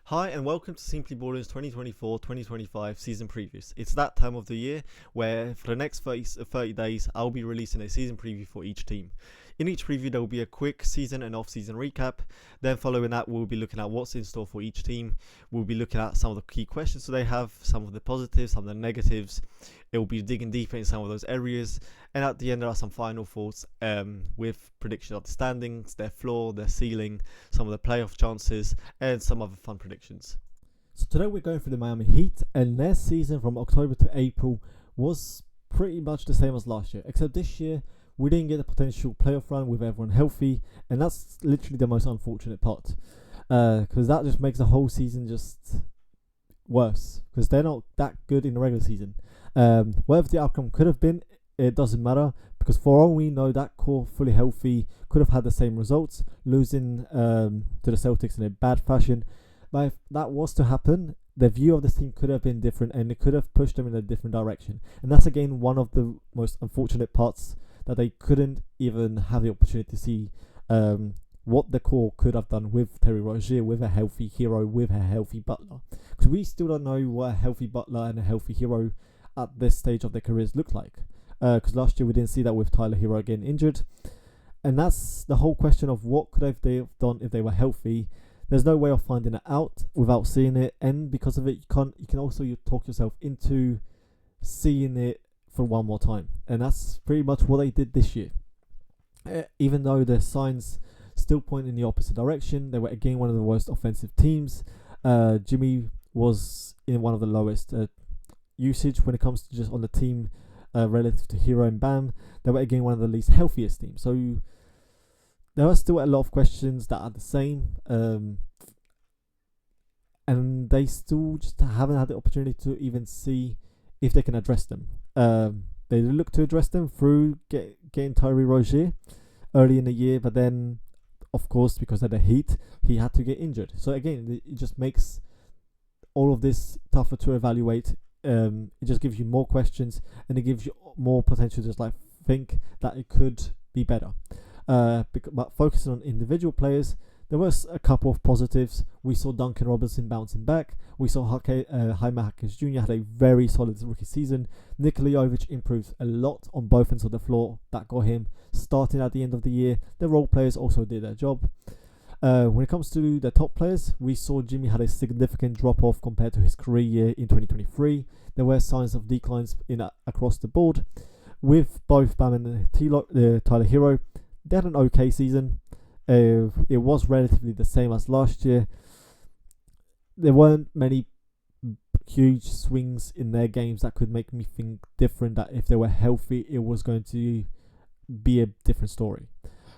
Hi and welcome to Simply Ballers 2024-2025 season previews. It's that time of the year where for the next 30 days I'll be releasing a season preview for each team. In each preview there will be a quick season and off-season recap. Then following that we'll be looking at what's in store for each team. We'll be looking at some of the key questions that they have, some of the positives, some of the negatives. It will be digging deeper in some of those areas. And at the end there are some final thoughts with prediction of the standings, their floor, their ceiling, some of the playoff chances and some other fun predictions. So today we're going through the Miami Heat, and their season from October to April was pretty much the same as last year, except this year we didn't get a potential playoff run with everyone healthy, and that's literally the most unfortunate part, because that just makes the whole season just worse, because they're not that good in the regular season. Whatever the outcome could have been, it doesn't matter, because for all we know, that core fully healthy could have had the same results, losing to the Celtics in a bad fashion. But if that was to happen, the view of this team could have been different and it could have pushed them in a different direction. And that's again one of the most unfortunate parts, that they couldn't even have the opportunity to see what the core could have done with Terry Rozier, with a healthy Hero, with a healthy Butler. Because we still don't know what a healthy Butler and a healthy Hero at this stage of their careers look like. Because last year we didn't see that with Tyler Hero getting injured. And that's the whole question of what could they have done if they were healthy. There's no way of finding it out without seeing it, and because of it, you can also talk yourself into seeing it for one more time, and that's pretty much what they did this year. Even though the signs still point in the opposite direction, they were again one of the worst offensive teams. Jimmy was in one of the lowest usage when it comes to just on the team relative to Hero and Bam. They were again one of the least healthiest teams. So there are still a lot of questions that are the same, and they still just haven't had the opportunity to even see if they can address them. They look to address them through getting Terry Rozier early in the year, but then, of course, because of the Heat, he had to get injured. So again, it just makes all of this tougher to evaluate. It just gives you more questions, and it gives you more potential to just like think that it could be better. But focusing on individual players, there was a couple of positives. We saw Duncan Robinson bouncing back. We saw Jaime Jaquez Jr. had a very solid rookie season. Nikola Jovic improved a lot on both ends of the floor. That got him starting at the end of the year. The role players also did their job. When it comes to the top players, we saw Jimmy had a significant drop-off compared to his career year in 2023. There were signs of declines across the board. With both Bam and Tyler Hero, they had an okay season. It was relatively the same as last year. There weren't many huge swings in their games that could make me think different, that if they were healthy, it was going to be a different story.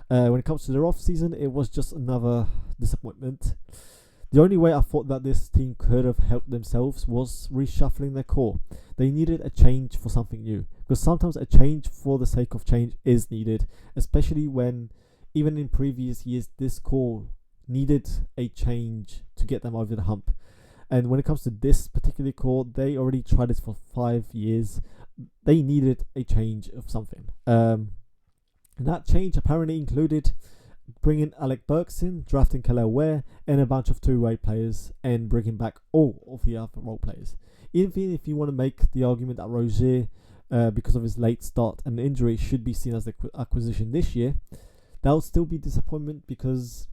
When it comes to their off-season, it was just another disappointment. The only way I thought that this team could have helped themselves was reshuffling their core. They needed a change for something new, because sometimes a change for the sake of change is needed, especially when even in previous years this core needed a change to get them over the hump. And when it comes to this particular core, they already tried this for 5 years. They needed a change of something. And that change apparently included bringing Alec Burks in, drafting Kelly Ware, and a bunch of two-way players, and bringing back all of the other role players. Even if you want to make the argument that Rozier, because of his late start and injury, should be seen as the acquisition this year, that would still be disappointment, because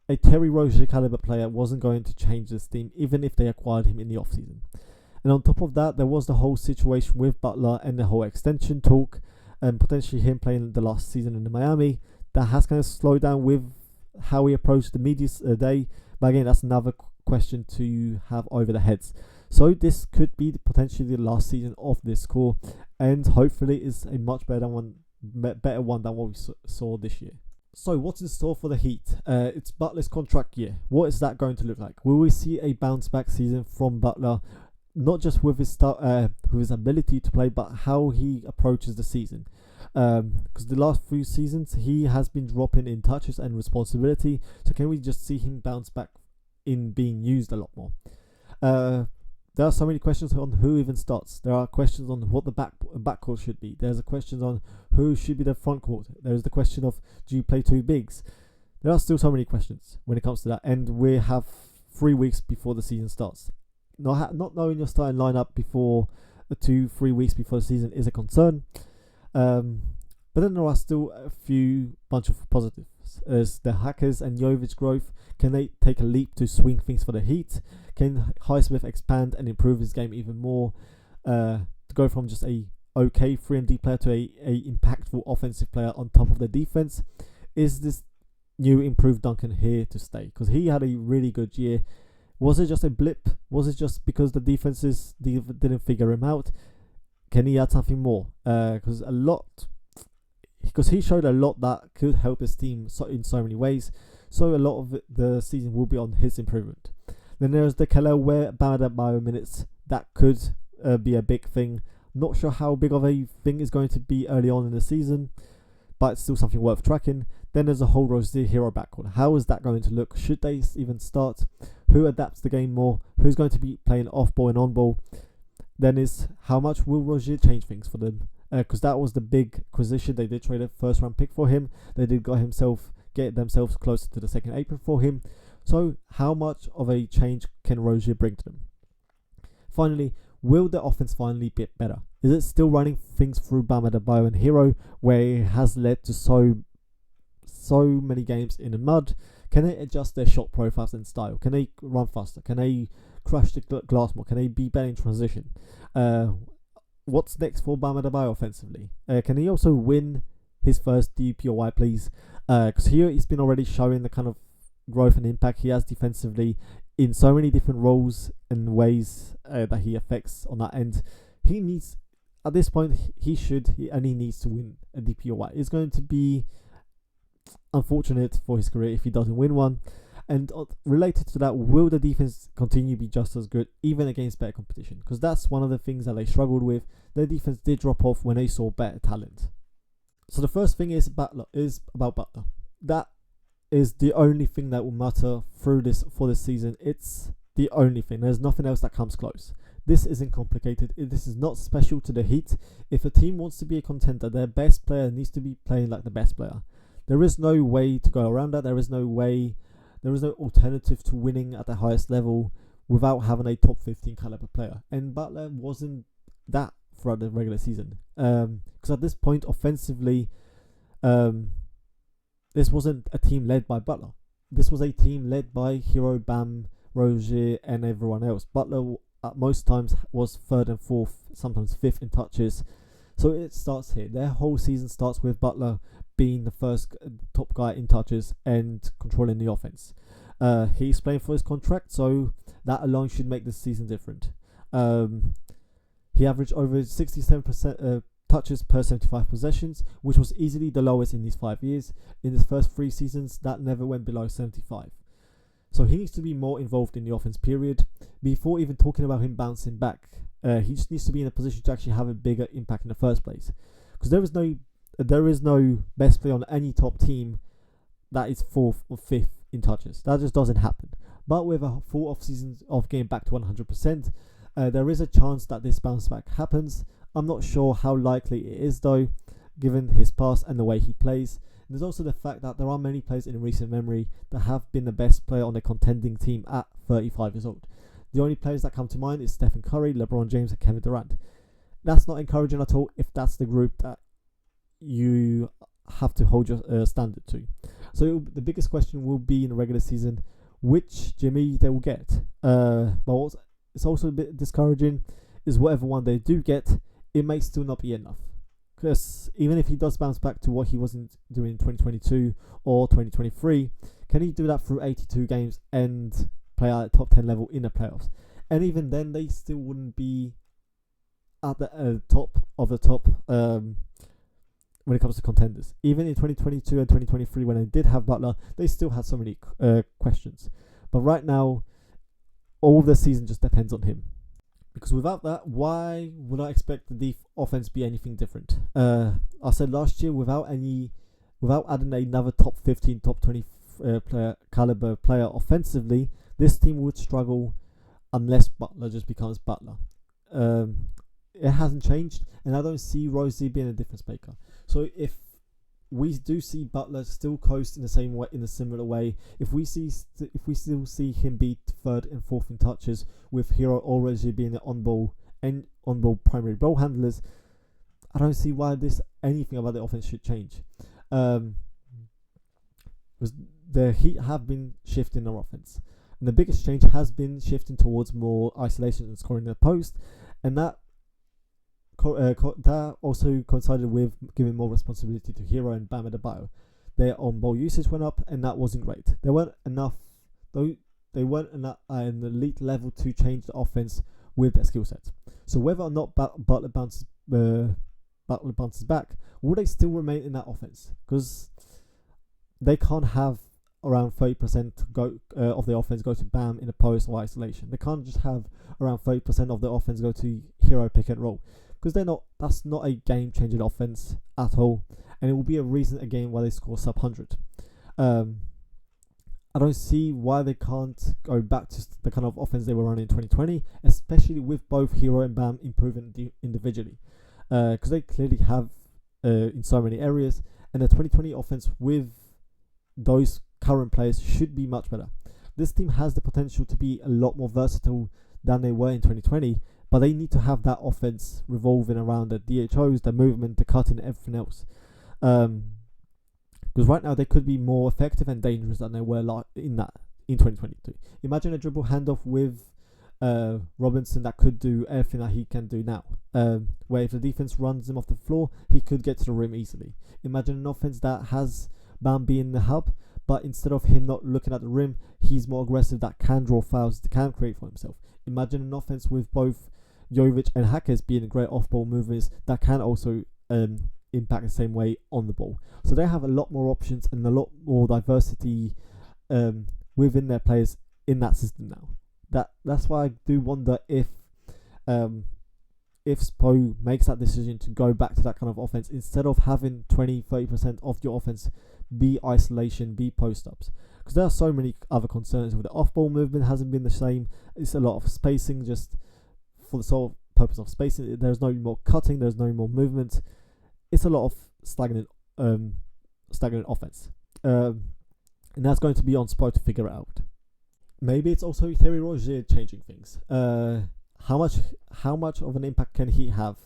a Terry Rozier caliber player wasn't going to change this team, even if they acquired him in the offseason. And on top of that, there was the whole situation with Butler and the whole extension talk, and potentially him playing the last season in Miami. That has kind of slowed down with how he approached the media day. But again, that's another question to have over the heads. So this could be potentially the last season of this core, and hopefully is a much better one than what we saw this year. So what's in store for the Heat? It's Butler's contract year. What is that going to look like? Will we see a bounce back season from Butler? Not just with his ability to play, but how he approaches the season. Because the last few seasons he has been dropping in touches and responsibility. So can we just see him bounce back in being used a lot more? There are so many questions on who even starts. There are questions on what the backcourt should be. There's a question on who should be the front court. There's the question of, do you play two bigs? There are still so many questions when it comes to that, and we have 3 weeks before the season starts. Not knowing your starting lineup before 2-3 weeks before the season is a concern. But then there are still a bunch of positives. As the Hackers and Jovic growth, can they take a leap to swing things for the Heat? Can Highsmith expand and improve his game even more? To go from just a okay 3-and-D player to a impactful offensive player on top of the defense. Is this new improved Duncan here to stay? Because he had a really good year. Was it just a blip? Was it just because the defenses didn't figure him out? Can he add something more? Because he showed a lot that could help his team in so many ways. So a lot of the season will be on his improvement. Then there's the Kel'el Ware Bam Adebayo minutes. That could be a big thing. Not sure how big of a thing is going to be early on in the season, but it's still something worth tracking. Then there's a whole Rozier Hero backcourt. How is that going to look? Should they even start? Who adapts the game more? Who's going to be playing off ball and on ball? Then is how much will Rozier change things for them? Because that was the big acquisition. They did trade a first round pick for him. They did get themselves closer to the second apron for him. So how much of a change can Rozier bring to them? Finally, will the offense finally get better? Is it still running things through Bam Adebayo and Hero, where it has led to so many games in the mud? Can they adjust their shot profiles and style? Can they run faster? Can they crush the glass more? Can they be better in transition? What's next for Bam Adebayo offensively? Can he also win his first DPOY, please? Because here he's been already showing the kind of growth and impact he has defensively in so many different roles and ways that he affects on that end. He needs, at this point, he needs to win a DPOY. It's going to be unfortunate for his career if he doesn't win one. And related to that, will the defense continue to be just as good even against better competition? Because that's one of the things that they struggled with. Their defense did drop off when they saw better talent. So the first thing is about Butler. That is the only thing that will matter for this season. It's the only thing. There's nothing else that comes close. This isn't complicated. This is not special to the Heat. If a team wants to be a contender, their best player needs to be playing like the best player. There is no way to go around that. There is no alternative to winning at the highest level without having a top 15 caliber player. And Butler wasn't that throughout the regular season. Because at this point, offensively, this wasn't a team led by Butler. This was a team led by Hero, Bam, Rozier, and everyone else. Butler at most times was third and fourth, sometimes fifth in touches. So it starts here. Their whole season starts with Butler being the first top guy in touches and controlling the offense. He's playing for his contract, so that alone should make this season different. He averaged over 67% touches per 75 possessions, which was easily the lowest in these 5 years. In his first 3 seasons, that never went below 75. So he needs to be more involved in the offense, period. Before even talking about him bouncing back, he just needs to be in a position to actually have a bigger impact in the first place. Because there is no best player on any top team that is 4th or 5th in touches. That just doesn't happen. But with a full off season of getting back to 100%, there is a chance that this bounce back happens. I'm not sure how likely it is though, given his past and the way he plays. There's also the fact that there are many players in recent memory that have been the best player on a contending team at 35 years old. The only players that come to mind is Stephen Curry, LeBron James, and Kevin Durant. That's not encouraging at all if that's the group that you have to hold your standard to. So the biggest question will be in the regular season, which Jimmy they will get. But it's also a bit discouraging is whatever one they do get, it may still not be enough. Because even if he does bounce back to what he wasn't doing in 2022 or 2023, can he do that through 82 games and play at top 10 level in the playoffs? And even then, they still wouldn't be at the top of the top when it comes to contenders. Even in 2022 and 2023, when they did have Butler, they still had so many questions. But right now, all of the season just depends on him. Because without that, why would I expect the offense be anything different? I said last year, without adding another top 15, top 20 caliber player offensively, this team would struggle unless Butler just becomes Butler. It hasn't changed, and I don't see Rozier being a difference maker. So if we do see Butler still coast in the same way, in a similar way. If we still see him be third and fourth in touches, with Hero or Rozier being the on-ball primary ball handlers, I don't see why anything about the offense should change. Because the Heat have been shifting their offense, and the biggest change has been shifting towards more isolation and scoring in the post, and that also coincided with giving more responsibility to Hero and Bam Adebayo. Their on-ball usage went up, and that wasn't great. They weren't enough, though. They weren't enough at an elite level to change the offense with their skill set. So whether or not Butler bounces back, will they still remain in that offense? Because they can't have around 30% of the offense go to Bam in a post or isolation. They can't just have around 30% of the offense go to Hero pick and roll, because that's not a game-changing offense at all, and it will be a reason again why they score sub 100. I don't see why they can't go back to the kind of offense they were running in 2020, especially with both Hero and Bam improving individually, because they clearly have in so many areas, and the 2020 offense with those current players should be much better. This team has the potential to be a lot more versatile than they were in 2020, but they need to have that offense revolving around the DHOs, the movement, the cutting, everything else. Because right now they could be more effective and dangerous than they were in 2022. Imagine a dribble handoff with Robinson that could do everything that he can do now. Where if the defense runs him off the floor, he could get to the rim easily. Imagine an offense that has Bam being the hub, but instead of him not looking at the rim, he's more aggressive, that can draw fouls, that can create for himself. Imagine an offense with both Jovic and Hackers being great off-ball movers that can also impact the same way on the ball. So they have a lot more options and a lot more diversity within their players in that system now. That's why I do wonder if Spo makes that decision to go back to that kind of offense instead of having 20-30% of your offense be isolation, be post-ups. Because there are so many other concerns with the off-ball movement hasn't been the same. It's a lot of spacing just for the sole purpose of spacing. There's no more cutting, there's no more movement. It's a lot of stagnant offense. And that's going to be on Spo to figure it out. Maybe it's also Terry Rozier changing things. How much of an impact can he have?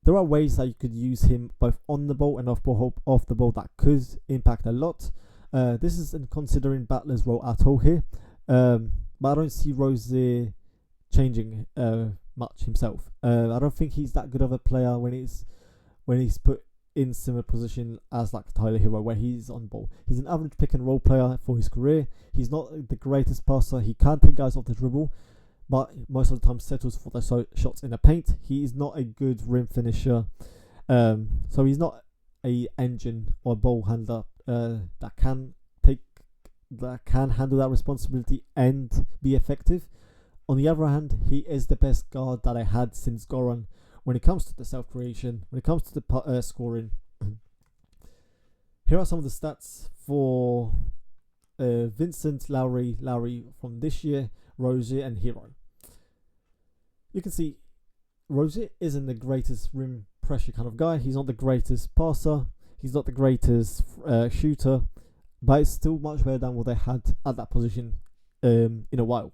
There are ways that you could use him both on the ball and off the ball that could impact a lot. This isn't considering Butler's role at all here. But I don't see Rozier changing much himself. I don't think he's that good of a player when he's put in similar position as like Tyler Hero, where he's on ball. He's an average pick and roll player for his career. He's not the greatest passer. He can take guys off the dribble, but most of the time settles for the shots in the paint. He is not a good rim finisher, so he's not a engine or ball handler that can handle that responsibility and be effective. On the other hand, he is the best guard that I had since Goran when it comes to the self-creation, when it comes to the scoring. Here are some of the stats for Vincent, Lowry from this year, Rozier and Hero. You can see Rozier isn't the greatest rim pressure kind of guy. He's not the greatest passer. He's not the greatest shooter, but it's still much better than what they had at that position in a while.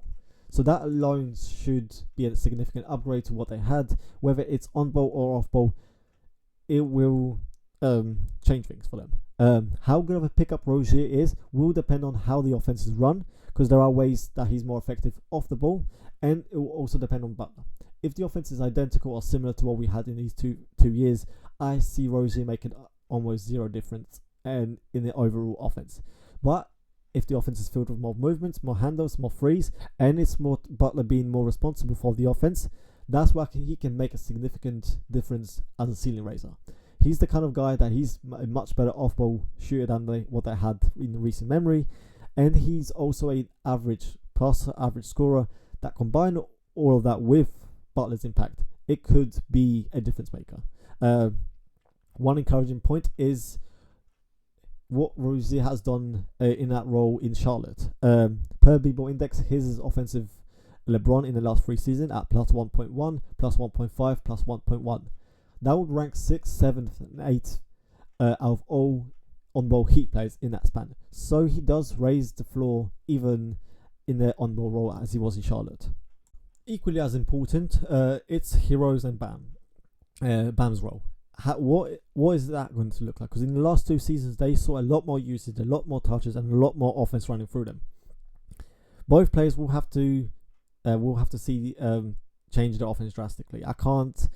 So that alone should be a significant upgrade to what they had. Whether it's on ball or off ball, it will change things for them. How good of a pickup Rozier is will depend on how the offense is run, because there are ways that he's more effective off the ball, and it will also depend on Butler. If the offense is identical or similar to what we had in these two years, I see Rozier making almost zero difference in the overall offense. But if the offense is filled with more movements, more handles, more threes, and it's more Butler being more responsible for the offense, that's where he can make a significant difference as a ceiling raiser. He's the kind of guy that he's a much better off-ball shooter than what they had in recent memory, and he's also an average passer, average scorer, that combine all of that with Butler's impact, it could be a difference maker. One encouraging point is what Rozier has done in that role in Charlotte. Per B-Ball Index, his is offensive LeBron in the last 3 seasons at plus 1.1, plus 1.5, plus 1.1. that would rank 6th, 7th, and 8th out of all on-ball Heat players in that span. So he does raise the floor even in their on-ball role as he was in Charlotte. Equally as important, it's Heroes and Bam's role. What is that going to look like? Because in the last 2 seasons, they saw a lot more usage, a lot more touches, and a lot more offense running through them. Both players will have to see change the offense drastically. I can't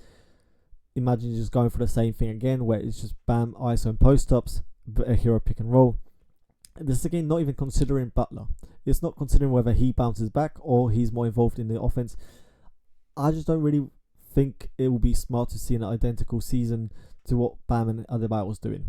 imagine just going for the same thing again, where it's just Bam, ISO, and post-ups, a hero pick and roll. This is again not even considering Butler. It's not considering whether he bounces back or he's more involved in the offense. I just don't really think it will be smart to see an identical season to what Bam and Adebayo was doing,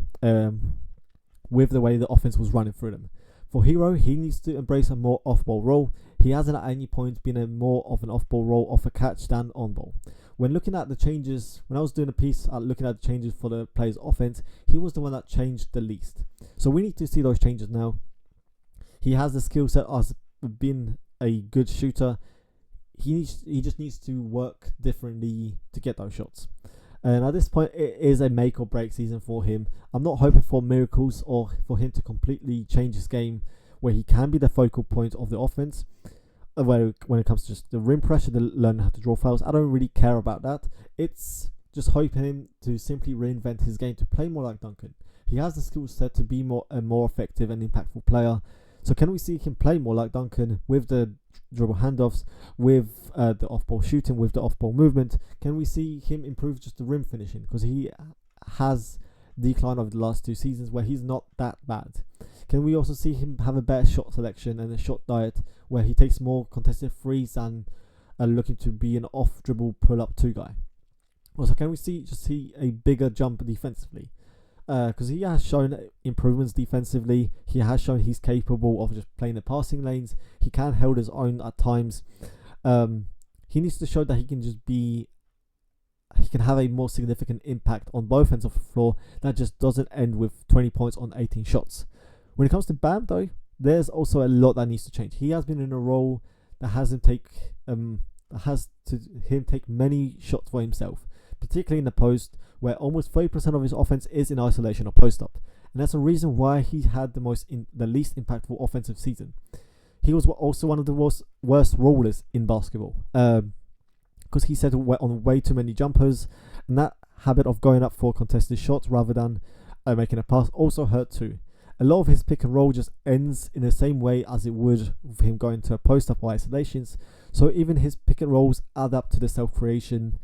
with the way the offense was running through them. For Hero, he needs to embrace a more off-ball role. He hasn't at any point been a more of an off-ball role off a catch than on-ball. When looking at the changes, when I was doing a piece looking at the changes for the player's offense, he was the one that changed the least. So we need to see those changes now. He has the skill set as being a good shooter. He just needs to work differently to get those shots. And at this point, it is a make or break season for him. I'm not hoping for miracles or for him to completely change his game where he can be the focal point of the offense. When it comes to just the rim pressure, the learning how to draw fouls, I don't really care about that. It's just hoping him to simply reinvent his game to play more like Duncan. He has the skill set to be a more effective and impactful player. So can we see him play more like Duncan with the dribble handoffs, with the off-ball shooting, with the off-ball movement? Can we see him improve just the rim finishing? Because he has declined over the last 2 seasons where he's not that bad. Can we also see him have a better shot selection and a shot diet where he takes more contested threes and looking to be an off-dribble pull-up 2 guy? Also, can we see a bigger jump defensively? Because he has shown improvements defensively. He has shown he's capable of just playing the passing lanes. He can hold his own at times. He needs to show that he can have a more significant impact on both ends of the floor that just doesn't end with 20 points on 18 shots. When it comes to Bam, though, there's also a lot that needs to change. He has been in a role that has him take many shots for himself, particularly in the post, where almost 30% of his offense is in isolation or post-up. And that's a reason why he had the least impactful offensive season. He was also one of the worst rollers in basketball, because he settled on way too many jumpers, and that habit of going up for contested shots rather than making a pass also hurt too. A lot of his pick and roll just ends in the same way as it would with him going to a post-up or isolations. So even his pick and rolls add up to the self-creation,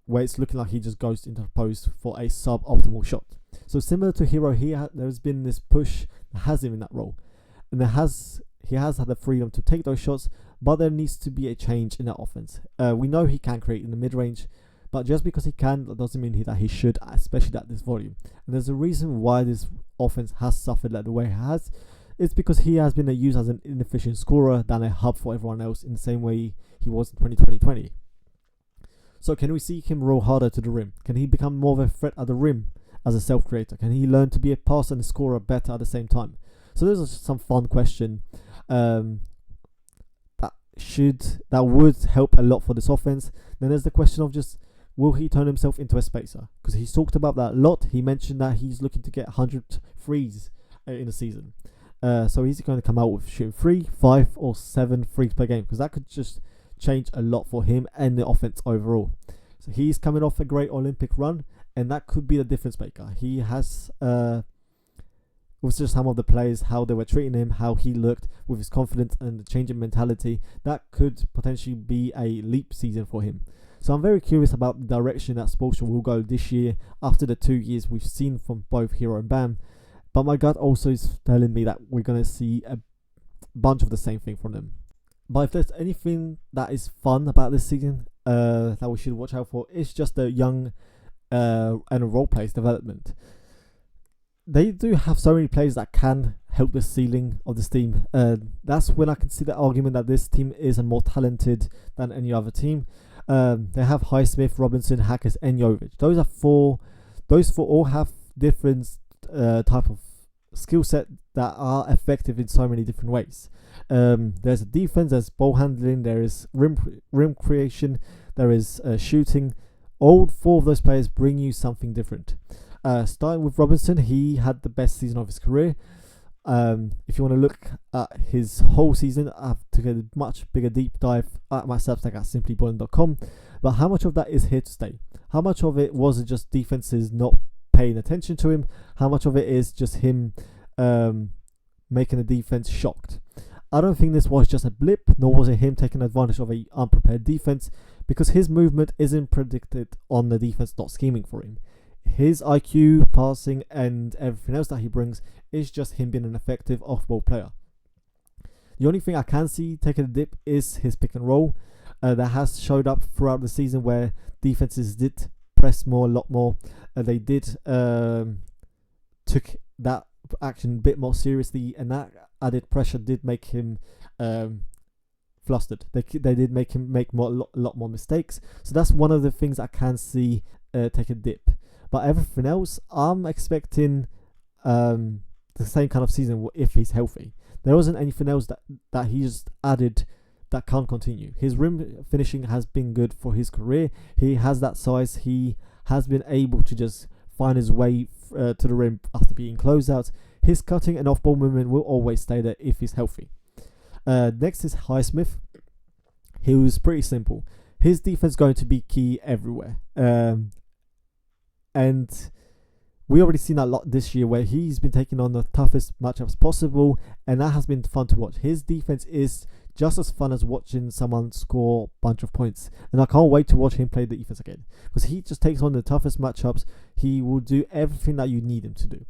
where it's looking like he just goes into the post for a sub-optimal shot. So similar to Hero, there's been this push that has him in that role, and he has had the freedom to take those shots, but there needs to be a change in that offense. We know he can create in the mid-range, but just because he can, that doesn't mean that he should, especially at this volume. And there's a reason why this offense has suffered like the way it has. It's because he has been used as an inefficient scorer than a hub for everyone else in the same way he was in 2020. So can we see him roll harder to the rim? Can he become more of a threat at the rim as a self-creator? Can he learn to be a passer and a scorer better at the same time? So those are some fun questions that would help a lot for this offense. Then there's the question of just, will he turn himself into a spacer? Because he's talked about that a lot. He mentioned that he's looking to get 100 threes in a season. So he's going to come out with shooting 3, 5 or 7 threes per game, because that could just change a lot for him and the offense overall. So he's coming off a great Olympic run, and that could be the difference maker. He has with just some of the players, how they were treating him, how he looked with his confidence and the change in mentality, that could potentially be a leap season for him. So I'm very curious about the direction that Spoelstra will go this year after the 2 years we've seen from both Hero and Bam. But my gut also is telling me that we're going to see a bunch of the same thing from them. But if there's anything that is fun about this season that we should watch out for, it's just the young and role players development. They do have so many players that can help the ceiling of this team. That's when I can see the argument that this team is more talented than any other team. They have Highsmith, Robinson, Hackers, and Jovic. Those four all have different type of skill set that are effective in so many different ways. There's a defense, there's ball handling, there is rim creation, there is shooting. All 4 of those players bring you something different. Starting with Robinson, he had the best season of his career. If you want to look at his whole season, I've taken a much bigger deep dive at my Substack at simplyballing.com. But how much of that is here to stay? How much of it was just defenses not paying attention to him? How much of it is just him making the defense shocked? I don't think this was just a blip, nor was it him taking advantage of an unprepared defense, because his movement isn't predicted on the defense not scheming for him. His IQ, passing, and everything else that he brings is just him being an effective off-ball player. The only thing I can see taking a dip is his pick and roll. That has showed up throughout the season where defenses did press more, a lot more. They did took that action a bit more seriously, and that added pressure did make him flustered. They did make him make a lot more mistakes. So that's one of the things I can see take a dip. But everything else, I'm expecting the same kind of season if he's healthy. There wasn't anything else that he just added that can't continue. His rim finishing has been good for his career. He has that size. He has been able to just find his way to the rim after being closeouts. His cutting and off-ball movement will always stay there if he's healthy. Next is Highsmith. He was pretty simple. His defense is going to be key everywhere. And we already seen that a lot this year where he's been taking on the toughest matchups possible, and that has been fun to watch. His defense is just as fun as watching someone score a bunch of points, and I can't wait to watch him play the defense again, because he just takes on the toughest matchups. He will do everything that you need him to do.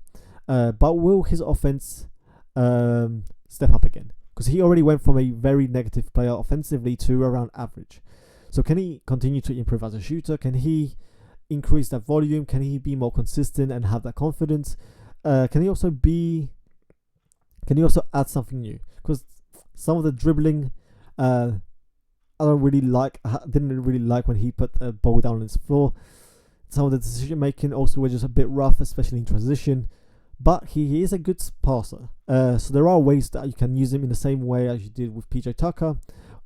But will his offense step up again? Because he already went from a very negative player offensively to around average. So can he continue to improve as a shooter? Can he increase that volume? Can he be more consistent and have that confidence? Can he also add something new? Because some of the dribbling, I didn't really like when he put the ball down on his floor. Some of the decision making also were just a bit rough, especially in transition. But he is a good passer. So there are ways that you can use him in the same way as you did with PJ Tucker,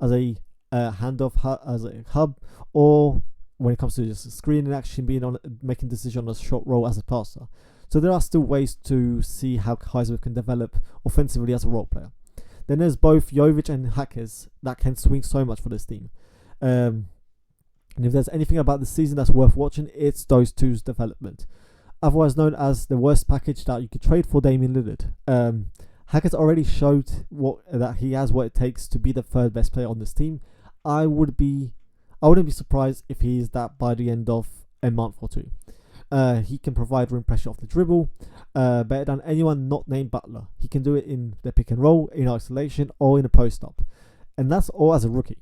as a handoff, as a hub, or when it comes to just screening action, making decision on a short roll as a passer. So there are still ways to see how Highsmith can develop offensively as a role player. Then there's both Jovic and Hackers that can swing so much for this team. And if there's anything about the season that's worth watching, it's those two's development. Otherwise known as the worst package that you could trade for Damian Lillard. Hackers already showed that he has what it takes to be the third best player on this team. I wouldn't be surprised if he is that by the end of a month or two. He can provide rim pressure off the dribble, better than anyone not named Butler. He can do it in the pick and roll, in isolation, or in a post-up. And that's all as a rookie.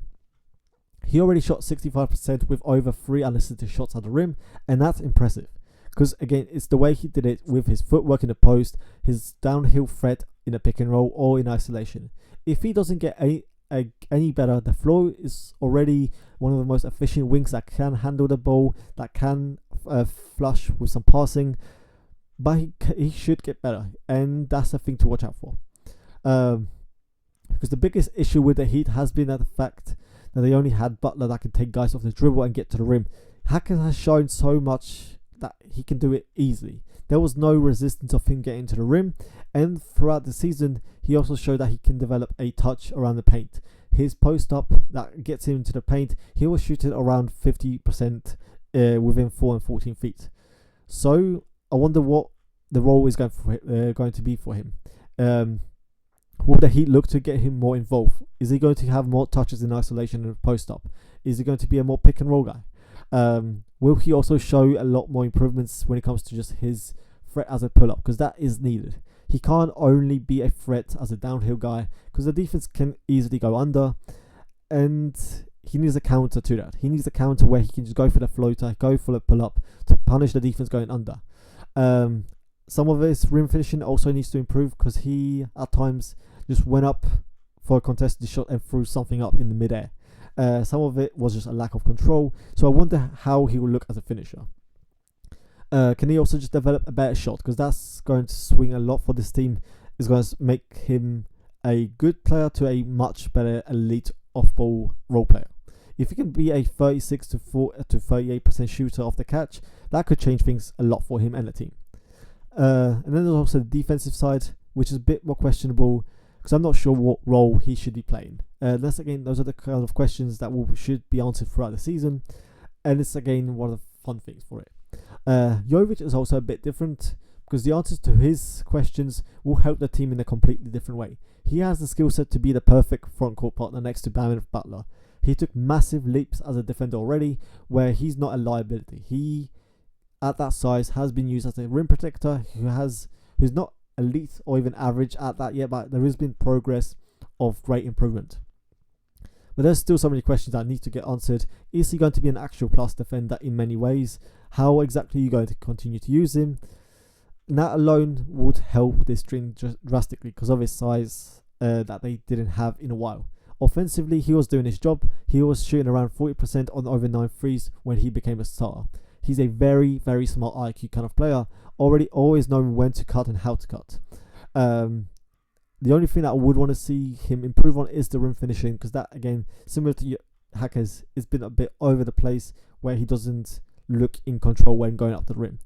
He already shot 65% with over 3 unassisted shots at the rim, and that's impressive. Because again, it's the way he did it with his footwork in the post, his downhill threat in a pick and roll, or in isolation. If he doesn't get any better, the floor is already one of the most efficient wings that can handle the ball, that can flush with some passing, but he should get better, and that's a thing to watch out for. Because the biggest issue with the Heat has been the fact that they only had Butler that can take guys off the dribble and get to the rim. Hackers has shown so much that he can do it easily. There was no resistance of him getting to the rim, and throughout the season he also showed that he can develop a touch around the paint. His post up that gets him into the paint, he was shooting around 50% within 4 and 14 feet. So I wonder what the role is going to be for him. Will the Heat look to get him more involved? Is he going to have more touches in isolation and post up? Is he going to be a more pick and roll guy? Will he also show a lot more improvements when it comes to just his threat as a pull-up? Because that is needed. He can't only be a threat as a downhill guy, because the defense can easily go under, and he needs a counter to that. He needs a counter where he can just go for the floater, go for the pull-up to punish the defense going under. Some of his rim finishing also needs to improve, because he at times just went up for a contested shot and threw something up in the midair. Some of it was just a lack of control. So I wonder how he will look as a finisher. Can he also just develop a better shot? Because that's going to swing a lot for this team. It's going to make him a good player to a much better elite off-ball role player. If he can be a 36 to 38% shooter off the catch, that could change things a lot for him and the team. And then there's also the defensive side, which is a bit more questionable because I'm not sure what role he should be playing. Those are the kind of questions that should be answered throughout the season, and it's again one of the fun things for it. Jovic is also a bit different because the answers to his questions will help the team in a completely different way. He has the skill set to be the perfect front court partner next to Bam and Butler. He took massive leaps as a defender already, where he's not a liability. He, at that size, has been used as a rim protector who's not elite or even average at that yet, but there has been progress of great improvement. But there's still so many questions that need to get answered. Is he going to be an actual plus defender in many ways? How exactly are you going to continue to use him? And that alone would help this team drastically because of his size that they didn't have in a while. Offensively, he was doing his job. He was shooting around 40% on over 9 threes when he became a starter. He's a very, very smart IQ kind of player, always knowing when to cut and how to cut. The only thing that I would want to see him improve on is the rim finishing, because that, again, similar to Hackers, it's been a bit over the place where he doesn't look in control when going up the rim.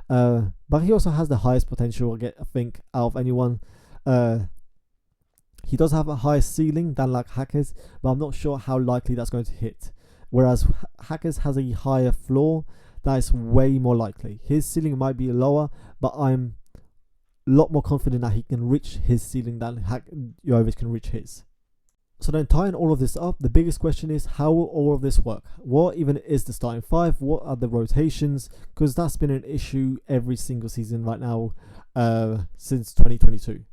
But he also has the highest potential, I think, out of anyone. He does have a higher ceiling than like Hackers, but I'm not sure how likely that's going to hit. Whereas Hackers has a higher floor, that is way more likely. His ceiling might be lower, but I'm a lot more confident that he can reach his ceiling than Jovic can reach his. So then, tying all of this up, the biggest question is, how will all of this work? What even is the starting five? What are the rotations? Because that's been an issue every single season right now since 2022.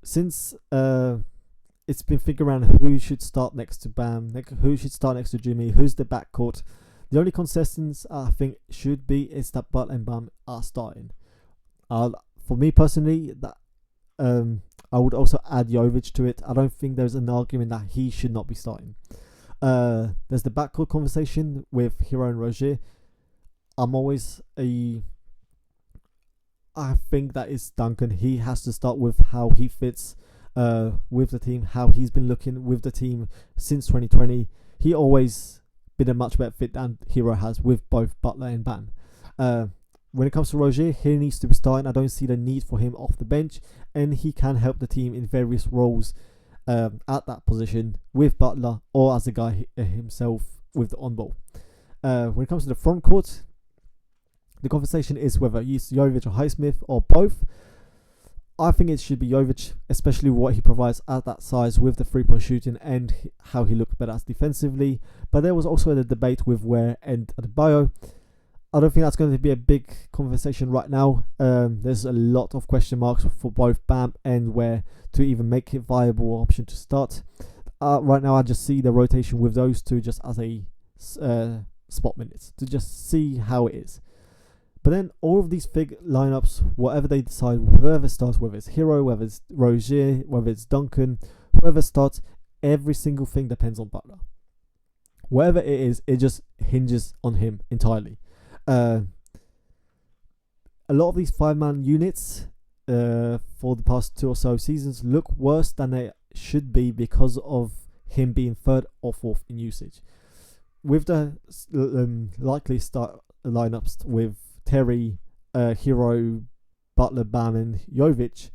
Since it's been figuring out who should start next to Bam, who should start next to Jimmy, who's the backcourt. The only consistence I think should be is that Butler and Bam are starting. For me personally, that I would also add Jovic to it. I don't think there's an argument that he should not be starting. There's the backcourt conversation with Hero and Rozier. I think that is Duncan. He has to start with how he fits with the team, how he's been looking with the team since 2020. He always been a much better fit than Hero has with both Butler and Bam. When it comes to Rozier, he needs to be starting. I don't see the need for him off the bench, and he can help the team in various roles at that position with Butler or as a guy himself with the on-ball. When it comes to the front court, the conversation is whether he's Jovic or Highsmith or both. I think it should be Jovic, especially what he provides at that size with the 3-point shooting and how he looked better as defensively. But there was also the debate with Ware and Adebayo. I don't think that's going to be a big conversation right now. There's a lot of question marks for both Bam and Ware to even make it a viable option to start. Right now, I just see the rotation with those two just as a spot minutes to just see how it is. But then all of these big lineups, whatever they decide, whoever starts, whether it's Hero, whether it's Rozier, whether it's Duncan, whoever starts, every single thing depends on Butler. Whatever it is, it just hinges on him entirely. A lot of these 5-man units for the past 2 or so seasons look worse than they should be because of him being 3rd or 4th in usage. With the likely start lineups with Terry, Hero, Butler, Bam, and Jovic,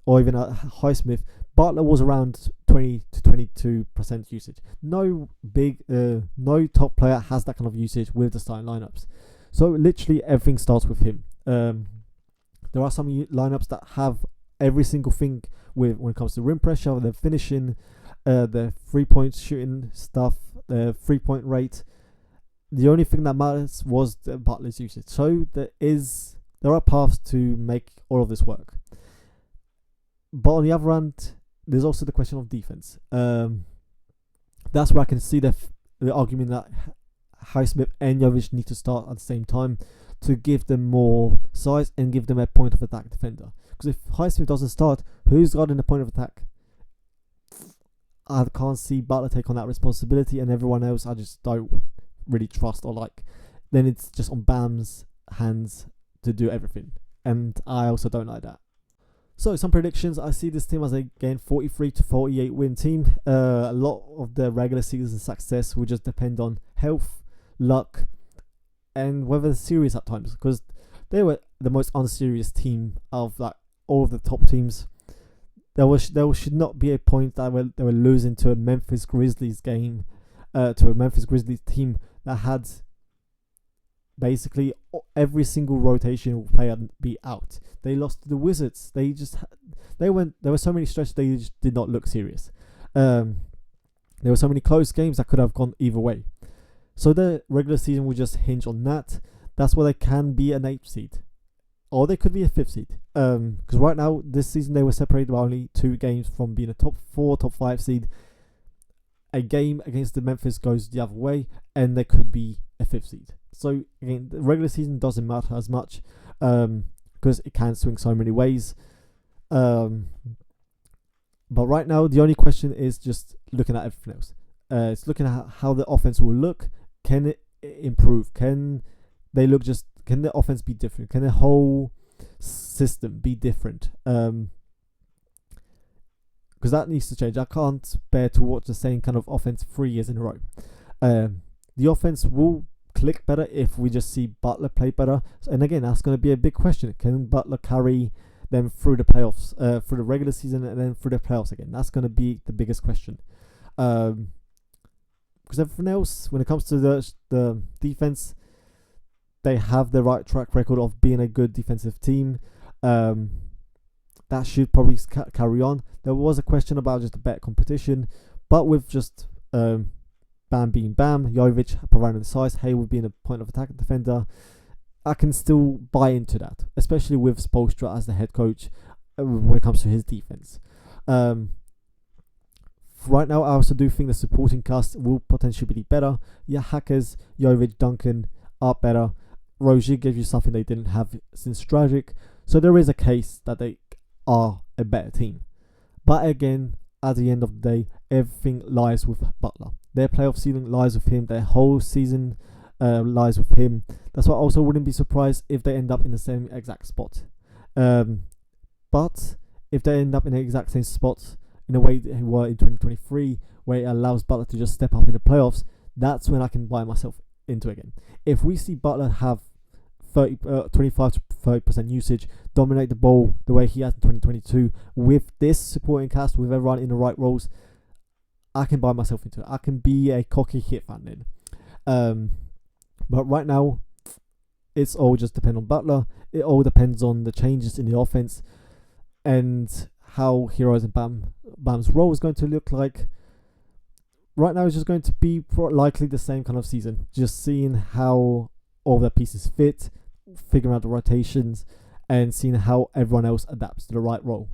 or even Highsmith, Butler was around 20 to 22% usage. No top player has that kind of usage with the starting lineups. So literally everything starts with him. There are some lineups that have every single thing when it comes to rim pressure, the finishing, the 3-point shooting stuff, the 3-point rate. The only thing that matters was the Butler's usage. So there are paths to make all of this work. But on the other hand, there's also the question of defense. That's where I can see the argument that Highsmith and Jovic need to start at the same time to give them more size and give them a point of attack defender. Because if Highsmith doesn't start, who's guarding the point of attack? I can't see Butler take on that responsibility, and everyone else I just don't really trust or like. Then it's just on Bam's hands to do everything, and I also don't like that. So some predictions. I see this team as a 43 to 48 win team. A lot of the regular season success will just depend on health, luck, and whether the series at times, because they were the most unserious team of like all of the top teams. There should not be a point that they were losing to a Memphis Grizzlies game, to a Memphis Grizzlies team that had basically every single rotational player be out. They lost to the Wizards. There were so many stretches they just did not look serious. There were so many close games that could have gone either way. So the regular season will just hinge on that. That's where they can be an 8th seed, or they could be a 5th seed. Because right now this season they were separated by only 2 games from being a top 4, top 5 seed. A game against the Memphis goes the other way, and they could be a 5th seed. So again, the regular season doesn't matter as much, because it can swing so many ways. But right now, the only question is just looking at everything else. It's looking at how the offense will look. Can it improve? Can the offense be different? Can the whole system be different? Because that needs to change. I can't bear to watch the same kind of offense 3 years in a row. The offense will click better if we just see Butler play better. And again, that's going to be a big question. Can Butler carry them through the playoffs, through the regular season, and then through the playoffs again? That's going to be the biggest question. Because everything else, when it comes to the defense, they have the right track record of being a good defensive team. That should probably carry on. There was a question about just a better competition, but with just Bam being Bam, Jovic providing the size, Hayward being a point of attack defender, I can still buy into that, especially with Spoelstra as the head coach when it comes to his defense. Right now, I also do think the supporting cast will potentially be better. Yeah, Hackers, Jovic, Duncan are better. Rozier gives you something they didn't have since Dragic, so there is a case that they are a better team. But again, at the end of the day, everything lies with Butler. Their playoff ceiling lies with him. Their whole season lies with him. That's why I also wouldn't be surprised if they end up in the same exact spot. But if they end up in the exact same spot in a way they were in 2023, where it allows Butler to just step up in the playoffs, that's when I can buy myself into again. If we see Butler have 25 to 30% usage, dominate the ball the way he has in 2022, with this supporting cast, with everyone in the right roles, I can buy myself into it. I can be a cocky hit fan then. But right now, it's all just depend on Butler. It all depends on the changes in the offense and how Heroes and Bam's role is going to look like. Right now, it's just going to be likely the same kind of season. Just seeing how all the pieces fit, figuring out the rotations, and seeing how everyone else adapts to the right role.